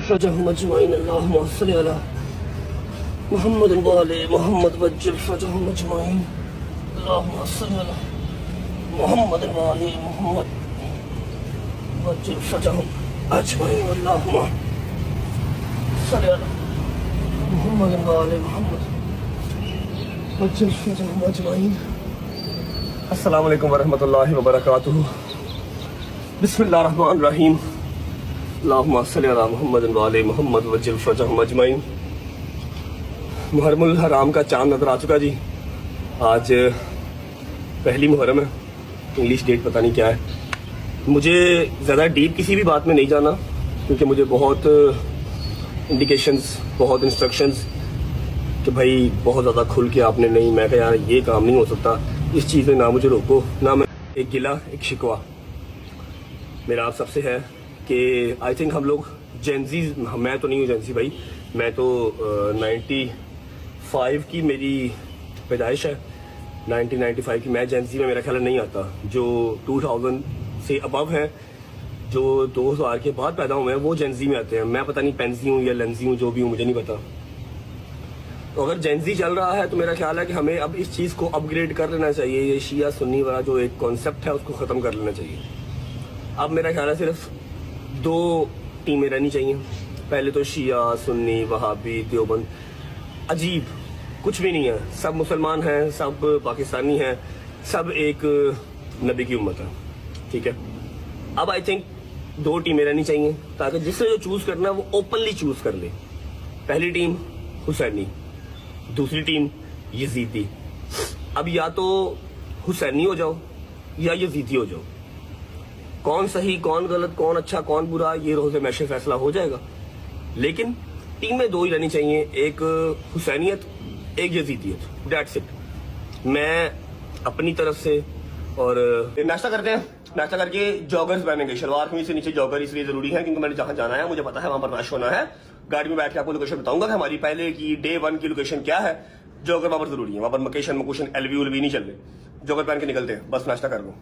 फरजहुम अजमईन अल्लाहुम्मा सल्लि अला मुहम्मद व आले मुहम्मद वज्जिल फरजहुम अजमईन अल्लाहुम्मा सल्लि अला मुहम्मद व आले मुहम्मद वज्जिल फरजहुम अजमईन अल्लाहुम्मा सल्लि अला मुहम्मद व आले मुहम्मद वज्जिल फरजहुम अजमईन। अस्सलाम वालेकुम वरहमतुल्लाहि वबरकातुहू। बिस्मिल्लाहिर रहमानिर रहीम। अल्लाहुम्मा सल्लि अला मुहम्मद व आले मुहम्मद वज्जिल फरजहुम अजमईन। मुहर्रमुल हराम का चांद नजर आ चुका जी। आज पहली मुहर्रम है, इंग्लिश डेट पता नहीं क्या है। मुझे ज़्यादा डीप किसी भी बात में नहीं जाना, क्योंकि मुझे बहुत इंडिकेशंस, बहुत इंस्ट्रक्शंस कि भाई बहुत ज़्यादा खुल के आपने नहीं। मैं कहा यार ये काम नहीं हो सकता, इस चीज़ में ना मुझे रोको ना। मैं एक गिला एक शिकवा मेरा आप सबसे है कि आई थिंक हम लोग जेंजी, मैं तो नहीं हूँ जेंजी भाई, मैं तो 95 की मेरी पैदाइश है, 1995 की। मैं जेंजी में मेरा ख्याल नहीं आता। जो 2000 से अबव हैं, जो 2000 के बाद पैदा हुए हैं, वो जेंजी में आते हैं। मैं पता नहीं पेंजी हूँ या लेंजी हूँ, जो भी हूँ मुझे नहीं पता। तो अगर जेंजी चल रहा है तो मेरा ख्याल है कि हमें अब इस चीज़ को अपग्रेड कर लेना चाहिए। ये शिया सुन्नी वाला जो एक कॉन्सेप्ट है उसको ख़त्म कर लेना चाहिए। अब मेरा ख्याल है सिर्फ 2 टीमें रहनी चाहिए। पहले तो शिया सुन्नी वहाबी देवबंद, अजीब कुछ भी नहीं है। सब मुसलमान हैं, सब पाकिस्तानी हैं, सब एक नबी की उम्मत है, ठीक है। अब आई थिंक 2 टीमें रहनी चाहिए, ताकि जिससे जो चूज़ करना है वो ओपनली चूज़ कर ले। पहली टीम हुसैनी, दूसरी टीम यजीदी। अब या तो हुसैनी हो जाओ या यजीदी हो जाओ। कौन सही कौन गलत, कौन अच्छा कौन बुरा, ये रोज़ मैशे फैसला हो जाएगा। लेकिन टीम में 2 ही रहनी चाहिए, एक हुसैनियत एक यजीदियत, दैट्स इट। मैं अपनी तरफ से और नाश्ता करते हैं, नाश्ता करके जॉगर्स पहनेंगे। शलवार कमीज से नीचे जॉगर इसलिए जरूरी है क्योंकि मैंने जहां जाना है मुझे पता है वहां पर रश होना है। गाड़ी में बैठ के आपको लोकेशन बताऊंगा कि हमारी पहले की डे 1 की लोकेशन क्या है। जॉगर वहां पर जरूरी है, वहां पर मकेशन एलवी नहीं चल रहे। जॉगर पहन के निकलते हैं, बस नाश्ता कर लो।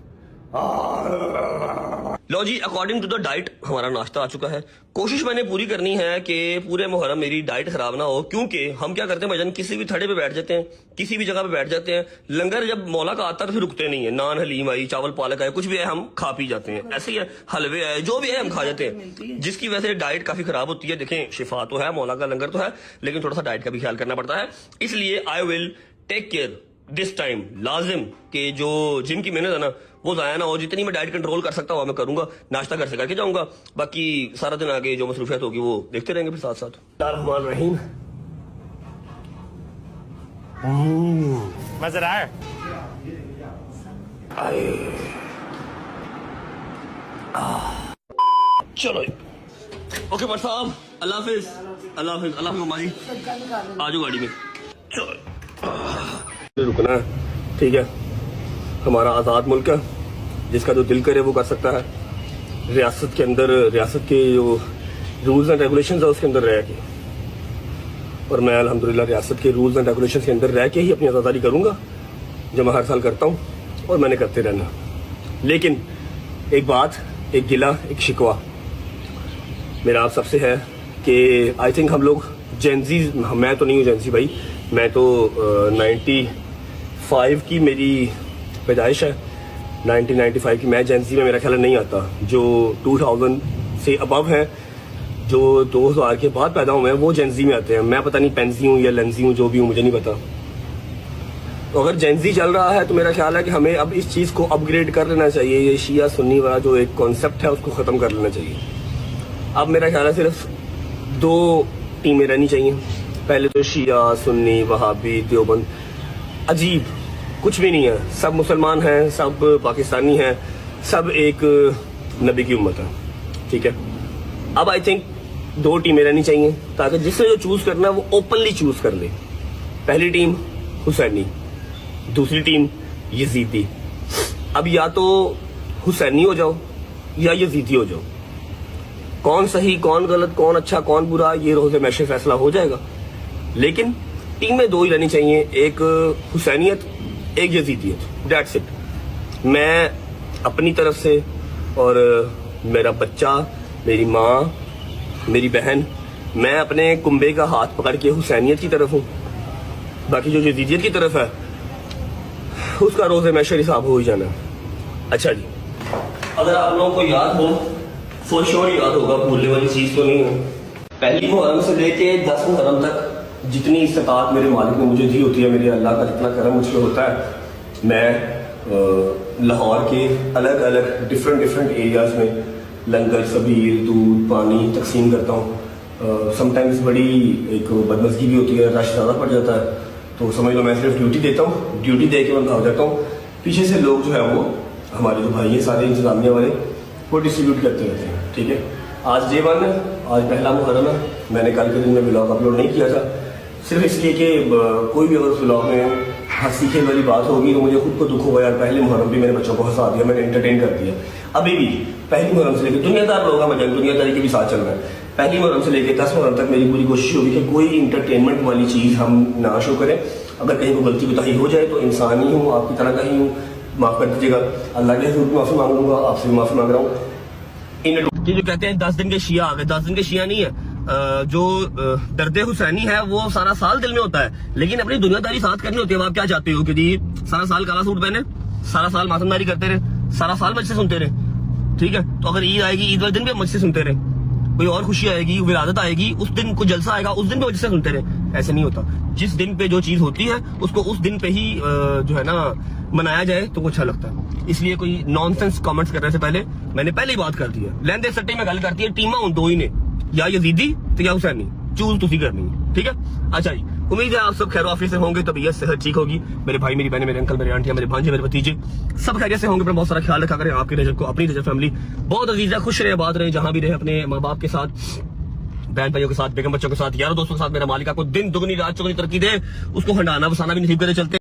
लो जी, अकॉर्डिंग टू द डाइट हमारा नाश्ता आ चुका है। कोशिश मैंने पूरी करनी है कि पूरे मुहर्रम मेरी डाइट खराब ना हो, क्योंकि हम क्या करते हैं भाईजान, किसी भी थड़े पे बैठ जाते हैं, किसी भी जगह पे बैठ जाते हैं। लंगर जब मौला का आता है तो फिर रुकते नहीं है। नान हलीम आई, चावल पालक आए, कुछ भी है हम खा पी जाते हैं। ऐसे ही है, हलवे आए, जो भी है हम खा जाते हैं, जिसकी वजह से डाइट काफी खराब होती है। देखें, शिफा तो है, मौला का लंगर तो है, लेकिन थोड़ा सा डाइट का भी ख्याल करना पड़ता है। इसलिए I will take care this time. लाजिम कि जो जिम की मेहनत है ना वो जाया ना हो। जितनी मैं डाइट कंट्रोल कर सकता हूँ मैं करूंगा। नाश्ता घर से करके जाऊंगा, बाकी सारा दिन आगे जो मसरूफियत होगी वो देखते रहेंगे फिर साथ साथ। रहीम मजा आया। चलो ओके भाई साहब, अल्लाह हाफिज, अल्लाह हाफिज, अल्लाह हाफिज। माजी आ जाओ गाड़ी में, चलो रुकना है, ठीक है। हमारा आज़ाद मुल्क है, जिसका जो दिल करे वो कर सकता है। रियासत के अंदर, रियासत के जो रूल्स एंड रेगुलेशंस है उसके अंदर रह के, और मैं अल्हम्दुलिल्लाह रियासत के रूल्स एंड रेगुलेशंस के अंदर रह के ही अपनी आज़ादारी करूंगा, जो मैं हर साल करता हूँ और मैंने करते रहना। लेकिन एक बात, एक गिला एक शिकवा मेरा आप सबसे है कि आई थिंक हम लोग जेंजी, मैं तो नहीं हूँ जेंजी भाई, मैं तो 95 की मेरी पैदाइश है, 1995 की। मैं जेंजी में मेरा ख्याल नहीं आता। जो 2000 से अबव हैं, जो 2000 के बाद पैदा हुए हैं, वो जेंजी में आते हैं। मैं पता नहीं पेंजी हूँ या लेंजी हूँ, जो भी हूँ मुझे नहीं पता। तो अगर जेंजी चल रहा है तो मेरा ख्याल है कि हमें अब इस चीज़ को अपग्रेड कर लेना चाहिए। ये शिया सुन्नी वाला जो एक कॉन्सेप्ट है उसको ख़त्म कर लेना चाहिए। अब मेरा ख्याल है सिर्फ 2 टीमें रहनी चाहिए। पहले तो शिया सुन्नी वहाबी देवबंद, अजीब कुछ भी नहीं है। सब मुसलमान हैं, सब पाकिस्तानी हैं, सब एक नबी की उम्मत है, ठीक है। अब आई थिंक 2 टीमें रहनी चाहिए, ताकि जिससे जो चूज़ करना है वो ओपनली चूज़ कर ले। पहली टीम हुसैनी, दूसरी टीम यजीदी। अब या तो हुसैनी हो जाओ या यजीदी हो जाओ। कौन सही कौन गलत, कौन अच्छा कौन बुरा, ये रोज़ मैशे फैसला हो जाएगा। लेकिन टीम में 2 ही रहनी चाहिए, एक हुसैनियत एक यजीदियत, दैट्स इट। मैं अपनी तरफ से और मेरा बच्चा, मेरी माँ, मेरी बहन, मैं अपने कुंबे का हाथ पकड़ के हुसैनियत की तरफ हूँ, बाकी जो यजीदियत की तरफ है उसका रोज़े महशर हिसाब हो ही जाना। अच्छा जी, अगर आप लोगों को याद हो, फॉर श्योर याद होगा, भूलने वाली चीज़ तो नहीं है, पहली मुहर्रम से लेके 10 मुहर्रम तक जितनी इस्तिताअत मेरे मालिक ने मुझे दी होती है, मेरे अल्लाह का जितना करम मुझ पर होता है, मैं लाहौर के अलग अलग डिफरेंट एरियाज़ में लंगर, सबील, दूध, पानी तकसीम करता हूँ। समटाइम्स बड़ी एक बदमज़गी भी होती है, रश ज़्यादा पड़ जाता है, तो समझ लो मैं सिर्फ ड्यूटी देता हूँ, ड्यूटी दे के मैं भाग जाता हूँ। पीछे से लोग जो है वो हमारे जो भाई हैं सारे इंतजामिया वाले, वो डिस्ट्रीब्यूट करते रहते हैं। ठीक है, आज डे 1 है, आज पहला मुहर्रम है। मैंने कल के दिन में ब्लॉग अपलोड नहीं किया था, सिर्फ इसलिए कि कोई भी अगर उस ब्लॉग में हंसी खेल वाली बात होगी तो मुझे खुद को दुख होगा, यार पहले मुहर्रम भी मेरे बच्चों को हंसा दिया, मैंने एंटरटेन कर दिया। अभी भी पहली मुहर्रम से लेकर दुनियादार लोग हैं, मजा दुनियादारी के भी साथ चल रहा है। पहली मुहर्रम से लेकर 10 मुहर्रम तक मेरी पूरी कोशिश होगी कि कोई इंटरटेनमेंट वाली चीज़ हम ना शो करें। अगर कहीं को गलती कोताही हो जाए तो इंसान ही हूँ, आपकी तरह का ही हूँ, माफ़ कर दीजिएगा। अल्लाह के हज़ूर माफ़ी मांगूंगा, आपसे भी माफ़ी मांग रहा हूँ। जो कहते हैं 10 दिन के शिया आ गए, 10 दिन के शिया नहीं है। जो दर्द हुसैनी है वो सारा साल दिल में होता है, लेकिन अपनी दुनियादारी साथ करनी होती है। आप क्या चाहते हो कि जी सारा साल काला सूट पहने, सारा साल मातमदारी करते रहे, सारा साल मस्जिद सुनते रहे? ठीक है, तो अगर ईद आएगी, ईद वाले दिन भी हम मस्जिद सुनते रहे, कोई और खुशी आएगी, विलादत आएगी, उस दिन कोई जलसा आएगा, उस दिन भी मस्जिद सुनते रहे? ऐसे नहीं होता। जिस दिन पे जो चीज होती है उसको उस दिन पे ही जो है ना मनाया जाए तो अच्छा लगता है। इसलिए कोई नॉनसेंस कमेंट्स करने से पहले मैंने पहले ही बात कर दी है। लेंदे सट्टे में गल करती है, टीमा उन दो ही ने, या यजीदी तो या हुसैनी, चूज तुसी करनी है। ठीक है, अच्छा जी, उम्मीद है आप सब खैर आफियत से होंगे, तबीयत सेहत ठीक होगी। मेरे भाई, मेरी बहनें, मेरे अंकल, मेरे आंटियां, मेरे भांजे, मेरे भतीजे सब खैरियत से होंगे। अपना बहुत सारा ख्याल रखा करें। आपकी रजब को, अपनी रजब फैमिली बहुत अजीज है, खुश रहे, आबाद रहे, जहां भी रहे, अपने माँ बाप के साथ, बहन भाइयों के साथ, बेगम बच्चों के साथ, यारों दोस्तों के साथ। मेरा मालिक आपको दिन दुगनी रात चौगनी तरक्की दे, उसको हंडाना बसाना भी नसीब करे चलते।